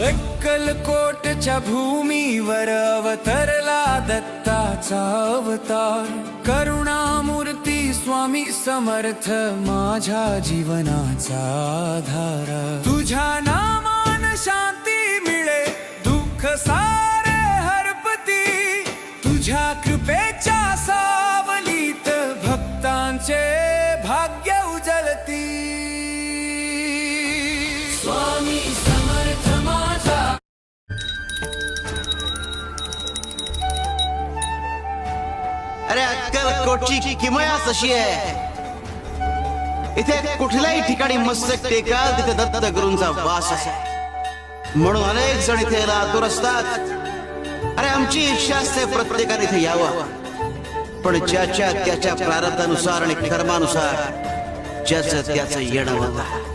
अक्कलकोटच्या भूमीवर अवतरला दत्ताचा अवतार, करुणामूर्ती स्वामी समर्थ माझ्या जीवनाचा आधार। तुझ्या नामान शांती मिळे दुःख सारे हरपती, तुझ्या कृपेच्या सावलीत भक्तांचे भाग्य उजळती। स्वामी समर्थ माझा। अरे अक्कलकोटची किमयाच अशी आहे, इथे कुठल्याही ठिकाणी मस्तक टेकाल तिथे दत्त गुरूंचा वास आहे, म्हणून अनेक जण इथे आतुर असतात। अरे आमची इच्छा असते प्रत्येकाने इथे यावं, पण ज्याच्या त्याच्या प्रारब्धानुसार आणि कर्मानुसार ज्याचं त्याचं येणं होतं।